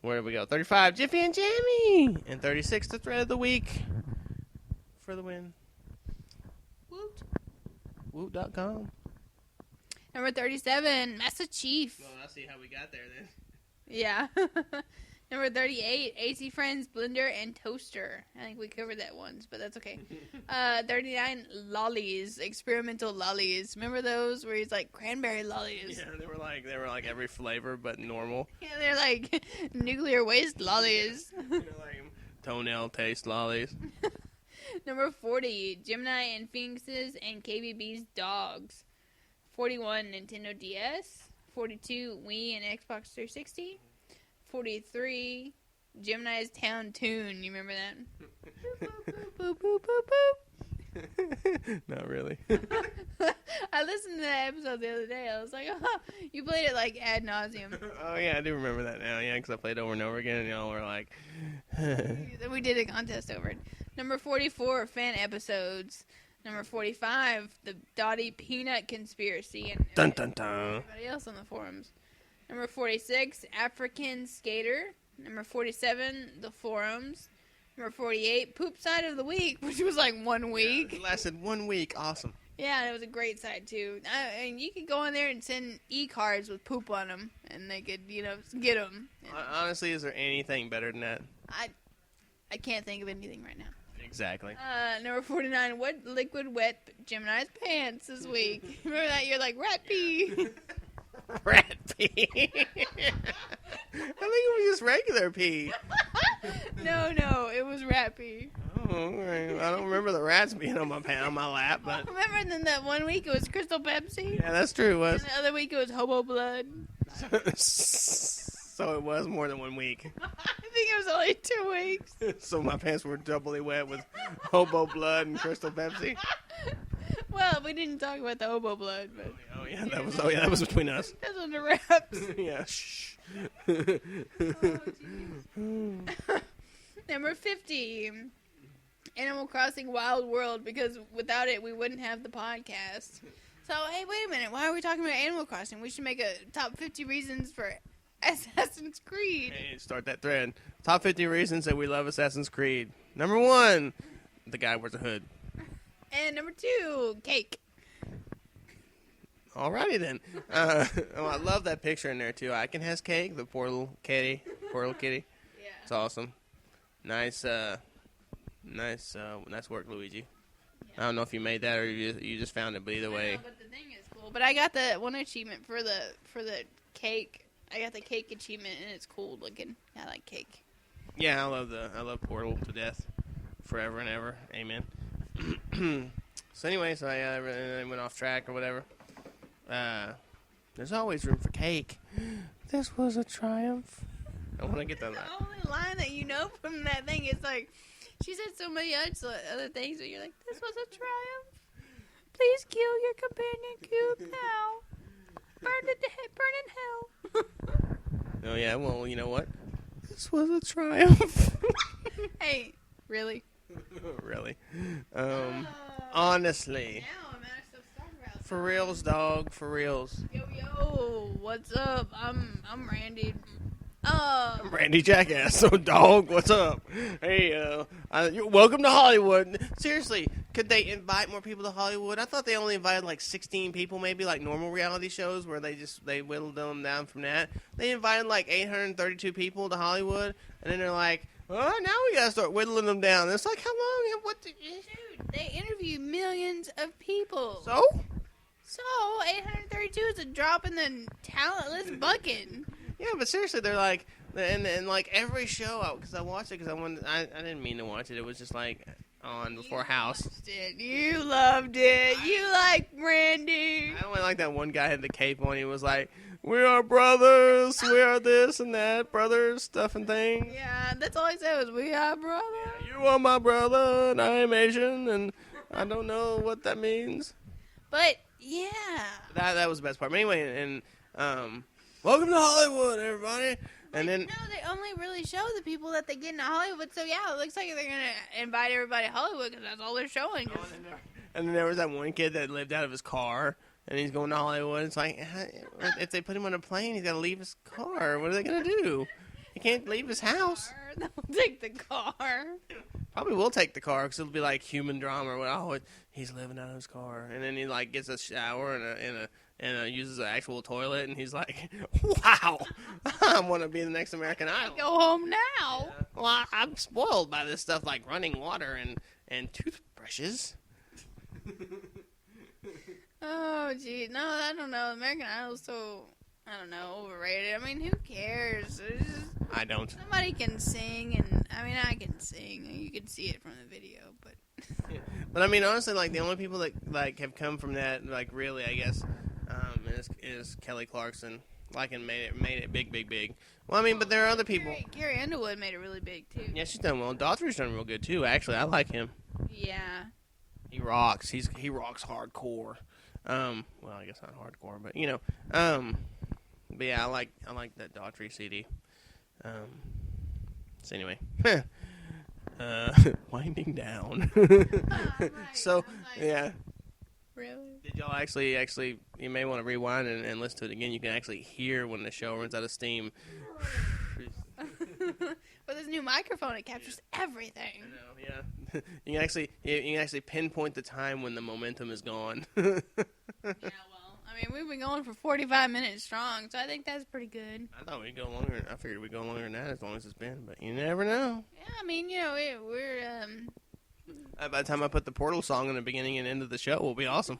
Where did we go? 35, Jiffy and Jammy. And 36, The Thread of the Week. For the win. Woot. Woot.com. Number 37, Master Chief. Well, I'll see how we got there then. Yeah. Number 38, AC Friends, Blender, and Toaster. I think we covered that once, but that's okay. 39, Lollies, experimental lollies. Remember those where he's like cranberry lollies? Yeah, they were like every flavor but normal. Yeah, they're like nuclear waste lollies. Like toenail taste lollies. Number 40, Gemini and Phoenixes and KBB's dogs. 41, Nintendo DS. 42, Wii and Xbox 360. 43, Gemini's Town Tune. You remember that? Boop, boop, boop, boop, boop. Not really. I listened to that episode the other day. I was like, oh, you played it like ad nauseum. Oh, yeah, I do remember that now. Yeah, because I played over and over again, and y'all were like... Then we did a contest over it. Number 44, fan episodes. Number 45, the Dottie Peanut Conspiracy. And dun, dun, dun. everybody else on the forums. Number 46, African Skater. Number 47, the forums. Number 48, Poop Side of the Week, which was like 1 week. It lasted 1 week. Awesome. Yeah, it was a great side, too. And you could go on there and send e-cards with poop on them, and they could, get them. Honestly, is there anything better than that? I can't think of anything right now. Exactly. Number 49, what liquid wet Gemini's pants this week? Remember that? You're like, rat pee. Rat pee. I think it was just regular pee. No, it was rat pee. Oh, right. I don't remember the rats being on my lap, but... Remember then that 1 week it was Crystal Pepsi? Yeah, that's true. It was. And the other week it was Hobo Blood. So it was more than 1 week. I think it was only 2 weeks. So my pants were doubly wet with Hobo Blood and Crystal Pepsi. Well, we didn't talk about the Hobo Blood, but... that was between us. That's on the wraps. Yeah, shh. Number 50, Animal Crossing Wild World, because without it, we wouldn't have the podcast. So, hey, wait a minute. Why are we talking about Animal Crossing? We should make a top 50 reasons for Assassin's Creed. Hey, start that thread. Top 50 reasons that we love Assassin's Creed. Number 1, the guy wears a hood. And number 2, cake. Alrighty then. I love that picture in there too. Icon has cake, the poor little kitty. Yeah. It's awesome. Nice work, Luigi. Yeah. I don't know if you made that or you just found it, but either way. But the thing is cool. But I got the one achievement for the cake. I got the cake achievement, and it's cool looking. I like cake. Yeah, I love Portal to death, forever and ever. Amen. So anyway, I went off track or whatever. There's always room for cake. This was a triumph. I want to get that line. The only line that you know from that thing is like, she said so many other things, but you're like, this was a triumph. Please kill your companion cube now. Burn in hell. Oh yeah, well, you know what? This was a triumph. Hey, really? Really? Honestly. Now I'm out of stuff to talk about. For reals, dog. For reals. Yo, what's up? I'm Randy. I'm Randy Jackass. So, dog, what's up? Hey, welcome to Hollywood. Seriously, could they invite more people to Hollywood? I thought they only invited like 16 people, maybe like normal reality shows where they whittled them down from that. They invited like 832 people to Hollywood, and then they're like, well, now we gotta start whittling them down. It's like, how long? Dude, they interview millions of people. So 832 is a drop in the talentless bucket. Yeah, but seriously, they're like, and like every show, because I watched it, because I didn't mean to watch it. It was just like on before House. You loved it. You like Randy. I only like that one guy had the cape on. He was like, "We are brothers. We are this and that, brothers, stuff and things." Yeah, that's all he said was, "We are brothers." Yeah, you are my brother, and I am Asian, and I don't know what that means. But yeah, That was the best part. But anyway, and welcome to Hollywood, everybody. And then no, they only really show the people that they get into Hollywood. So yeah, it looks like they're gonna invite everybody to Hollywood because that's all they're showing. and then there was that one kid that lived out of his car, and he's going to Hollywood. It's like, if they put him on a plane, he's got to leave his car. What are they gonna do? He can't leave his house. They'll take the car. Probably will take the car because it'll be like human drama. Oh, he's living out of his car, and then he like gets a shower and uses an actual toilet, and he's like, "Wow, I want to be the next American Idol." Go home now. Yeah. Well, I'm spoiled by this stuff like running water and toothbrushes. Oh, gee. No, I don't know. American Idol's so, I don't know, overrated. I mean, who cares? I don't. Somebody can sing, and I mean, I can sing. You can see it from the video, but. Yeah. But I mean, honestly, like the only people that like have come from that, like really, I guess, is Kelly Clarkson. Like and made it big. Well, I mean, but there are other people. Carrie Underwood made it really big too. Yeah, she's done well. Daughtry's done real good too. Actually, I like him. Yeah. He rocks. He rocks hardcore. Well, I guess not hardcore, but you know. But yeah, I like that Daughtry CD. So anyway, winding down. So yeah. Really? Did y'all actually? You may want to rewind and listen to it again. You can actually hear when the show runs out of steam. With this new microphone, it captures everything. I know, yeah. You can actually pinpoint the time when the momentum is gone. Yeah, well, I mean, we've been going for 45 minutes strong, so I think that's pretty good. I thought we'd go longer. I figured we'd go longer than that as long as it's been, but you never know. Yeah, I mean, you know, we're By the time I put the Portal song in the beginning and end of the show, will be awesome.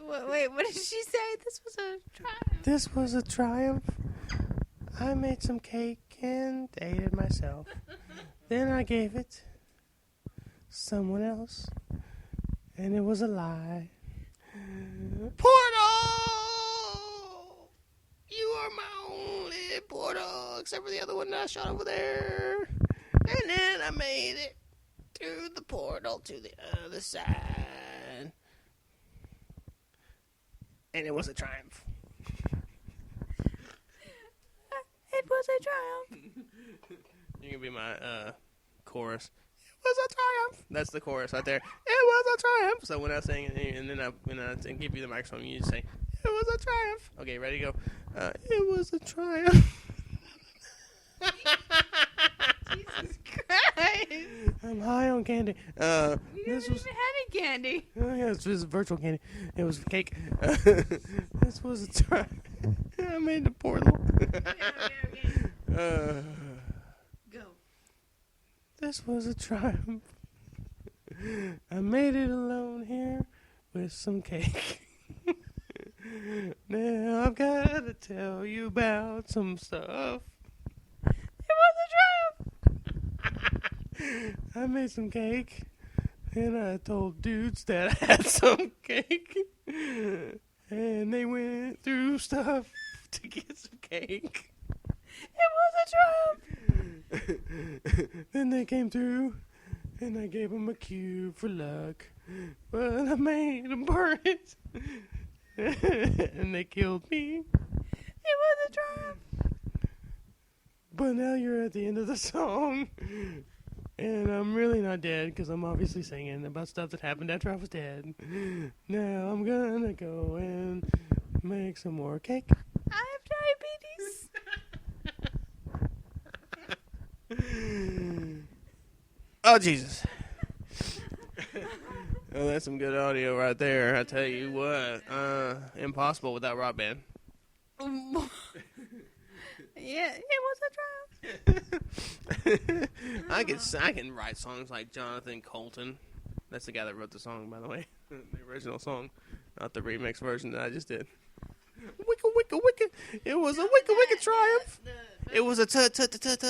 Wait, what did she say? This was a triumph. This was a triumph. I made some cake and ate it myself. Then I gave it someone else, and it was a lie. Portal! You are my only portal, except for the other one that I shot over there. And then I made it through the portal to the other side. And it was a triumph. It was a triumph. You can be my chorus. It was a triumph. That's the chorus right there. It was a triumph. So when I sing and then I give you the microphone, you just say, "It was a triumph." Okay, ready to go. It was a triumph. Jesus Christ. I'm high on candy. You haven't even had any candy. Oh yeah, this was virtual candy. It was cake. This was a triumph. I made the portal. Okay. Go. This was a triumph. I made it alone here with some cake. Now I've got to tell you about some stuff. It was a triumph. I made some cake, and I told dudes that I had some cake, and they went through stuff to get some cake. It was a triumph. Then they came through, and I gave them a cube for luck, but I made them burn it, and they killed me. It was a triumph. But now you're at the end of the song, and I'm really not dead because I'm obviously singing about stuff that happened after I was dead. Now I'm gonna go and make some more cake. I have diabetes. Oh, Jesus. Oh, that's some good audio right there. I tell you what, impossible without Rock Band. Yeah, it was a triumph. I can write songs like Jonathan Colton. That's the guy that wrote the song, by the way. The original song, not the remix version that I just did. Wicka, wicka, wicka. It was a wicka, wicka triumph. It was a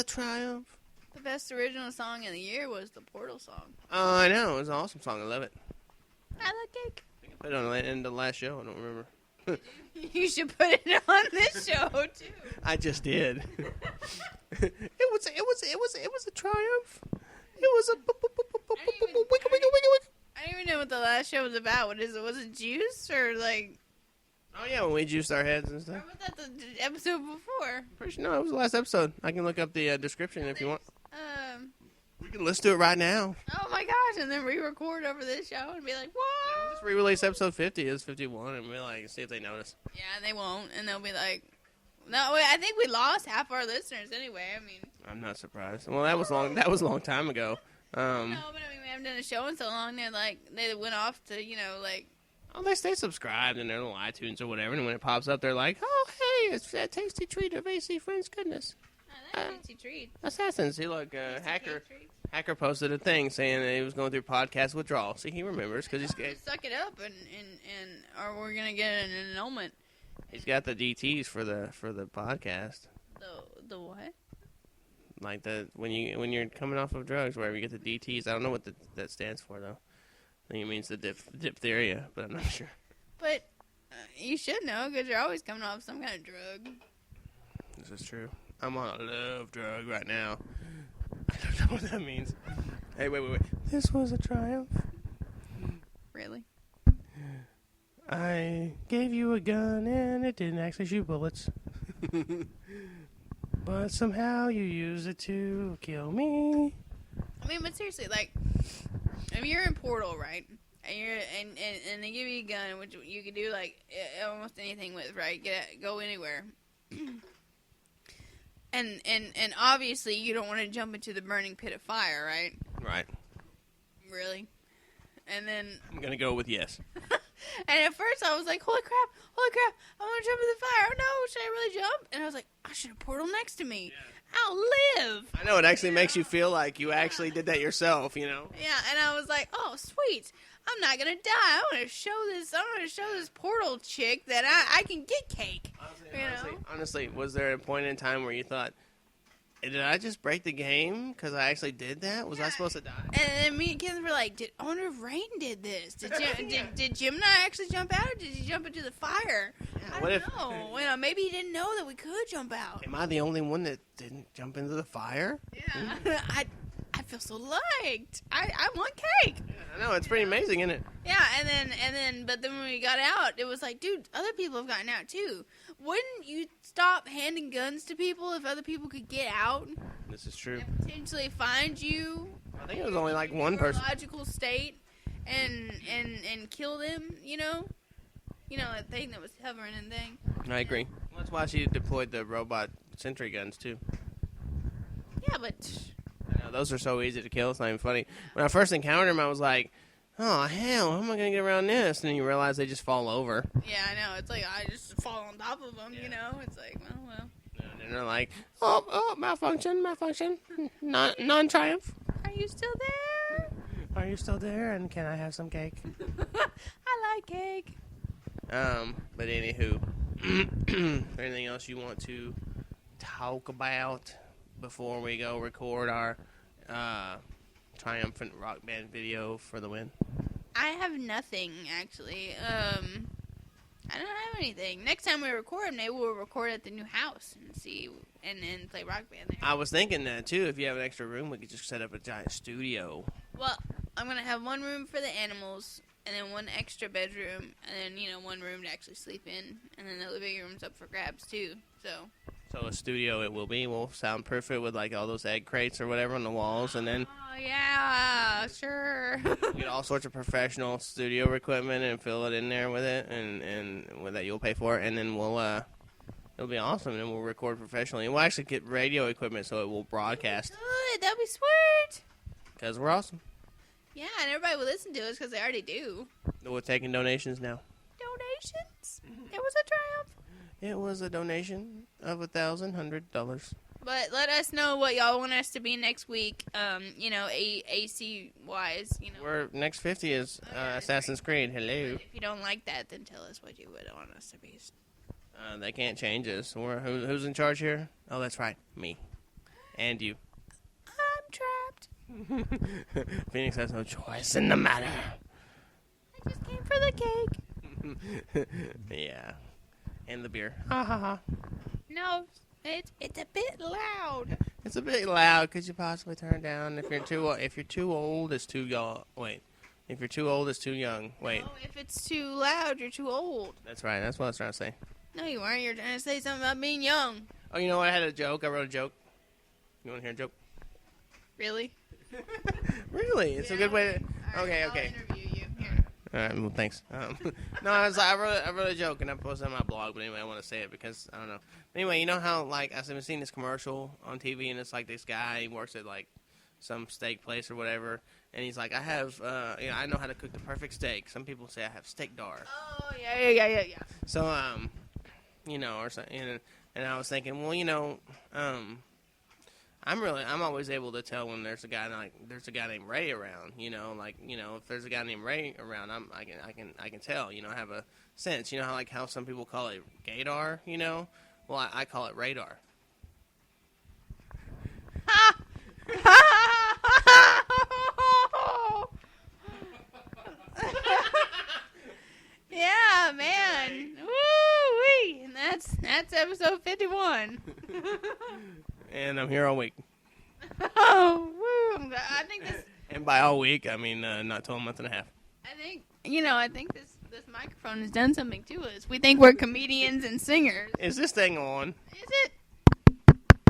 triumph. The best original song of the year was the Portal song. Oh, I know. It was an awesome song. I love it. I like cake. I think I put it on the end of the last show. I don't remember. You should put it on this show too. I just did. It was a triumph. It was a wicka, wicka, wicka, wicka. I don't even know what the last show was about. What is it? Was it Juice or like? Oh yeah, when we juiced our heads and Or stuff. was that the episode before? Pretty sure, no, it was the last episode. I can look up the description if you want. Um. We can listen to it right now. Oh my gosh! And then re-record over this show and be like, We'll "What?" just re-release episode 50 as 51 and be like, see if they notice. Yeah, they won't, and they'll be like, "No, wait, I think we lost half our listeners anyway." I mean, I'm not surprised. Well, that was long. That was a long time ago. no, but I mean, we haven't done a show in so long. They're like, they went off to, like, Oh, they stay subscribed in their little iTunes or whatever, and when it pops up, they're like, "Oh, hey, it's that tasty treat of AC Friends goodness." that fancy treat. Assassins. See, look, Tasty hacker. cake treats. Hacker posted a thing saying that he was going through podcast withdrawal. See, he remembers because Suck it up, and or we're gonna get an annulment. he's got the DTs for the podcast. The what? Like when you're coming off of drugs, wherever you get the DTs. I don't know what that stands for though. I think it means the diphtheria, but I'm not sure. But you should know because you're always coming off some kind of drug. This is true. I'm on a love drug right now. I don't know what that means. Hey, wait. This was a triumph. Really? I gave you a gun and it didn't actually shoot bullets. But somehow you used it to kill me. I mean, but seriously, like, if you're in Portal, right? And you're and they give you a gun, which you can do like almost anything with, right? Go anywhere. And obviously you don't want to jump into the burning pit of fire, right? Right. Really? And then I'm gonna go with yes. and at first I was like, holy crap, I want to jump in the fire. Oh no, should I really jump? And I was like, I should have Portal next to me. I'll live. I know, it actually makes you feel like you actually did that yourself, you know? Yeah, and I was like, oh sweet, I'm not gonna die. I'm gonna show this Portal chick that I can get cake. Honestly, was there a point in time where you thought, did I just break the game because I actually did that? Was I supposed to die? And then me and Kenneth were like, I wonder if Rain did this. Did Gemini actually jump out, or did he jump into the fire? I what don't if- know. You know, maybe he didn't know that we could jump out. Am I the only one that didn't jump into the fire? Yeah, I feel so liked. I want cake. I know, it's pretty amazing, isn't it? Yeah, but then when we got out, it was like, dude, other people have gotten out too. Wouldn't you stop handing guns to people if other people could get out This is true. and potentially find you? I think it was only like one person. Neurological state and kill them. You know that thing that was hovering and thing. I agree. That's why she deployed the robot sentry guns, too. Yeah, but I know, those are so easy to kill, it's not even funny. When I first encountered them, I was like, oh, hell, how am I going to get around this? And then you realize they just fall over. yeah, I know. It's like I just fall on top of them. Yeah. You know, it's like well. And then they're like, oh, malfunction, non-triumph. Are you still there? Are you still there? And can I have some cake? I like cake. But anywho, anything else you want to talk about before we go record our triumphant rock band video for the win? I have nothing actually. I don't have anything. Next time we record, maybe we'll record at the new house and see and play Rock Band there. I was thinking that too. If you have an extra room, we could just set up a giant studio. Well, I'm gonna have one room for the animals, and then one extra bedroom, and then one room to actually sleep in, and then the living room's up for grabs too. So a studio it will be. We'll soundproof it with like all those egg crates or whatever on the walls, and then oh yeah, sure. get all sorts of professional studio equipment and fill it in there with it, and with that you'll pay for it, and then we'll it'll be awesome, and we'll record professionally. And we'll actually get radio equipment so it will broadcast Good, that'd be sweet. because we're awesome. Yeah, and everybody will listen to us because they already do. We're taking donations now. Donations. It was a triumph. It was a donation of $1,100. But let us know what y'all want us to be next week. AC wise. We're next 50 is Assassin's Creed. Hello. If you don't like that, then tell us what you would want us to be. They can't change us. Who's in charge here? Oh, that's right, me, and you. I'm trapped. Phoenix has no choice in the matter. I just came for the cake. Yeah, and the beer. Ha ha ha. No, it's a bit loud. It's a bit loud. Could you possibly turn it down? If you're too old, it's too y'all. Wait, If you're too old, it's too young. Wait. No, if it's too loud, you're too old. That's right. That's what I was trying to say. No, you weren't. You're trying to say something about being young. Oh, you know what? I had a joke. I wrote a joke. You want to hear a joke? Really? Really? It's a good way to... All right, Okay. I'll interview you. Here. All right, well, thanks. No, I wrote a joke and I posted it on my blog, but anyway, I want to say it because I don't know. Anyway, you know how like I've been seeing this commercial on TV and it's like this guy, he works at like some steak place or whatever, and he's like, I have, I know how to cook the perfect steak. Some people say I have steak dar. Oh yeah. So or something, and I was thinking, well, I'm always able to tell when there's a guy named Ray around, if there's a guy named Ray around, I can tell, I have a sense, how some people call it gaydar, well, I call it radar. Yeah, man. Woo-wee. And that's episode 51. And I'm here all week. Oh, woo. I think this. And by all week, I mean not till a month and a half. I think this microphone has done something to us. We think we're comedians and singers. Is this thing on? Is it?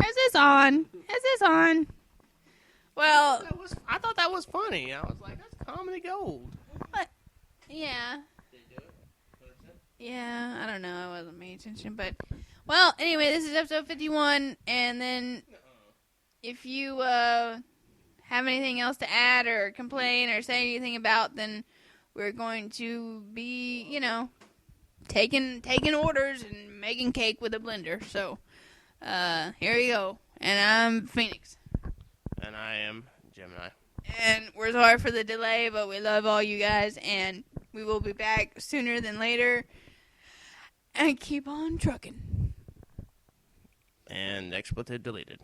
Is this on? Is this on? Well, I thought that was funny. I was like, that's comedy gold. what? Yeah. Yeah, I don't know. I wasn't paying attention, but well, anyway, this is episode 51, and then if you have anything else to add or complain or say anything about, then we're going to be, taking orders and making cake with a blender. So, here we go. And I'm Phoenix. And I am Gemini. And we're sorry for the delay, but we love all you guys, and we will be back sooner than later. And keep on trucking. And expletive deleted.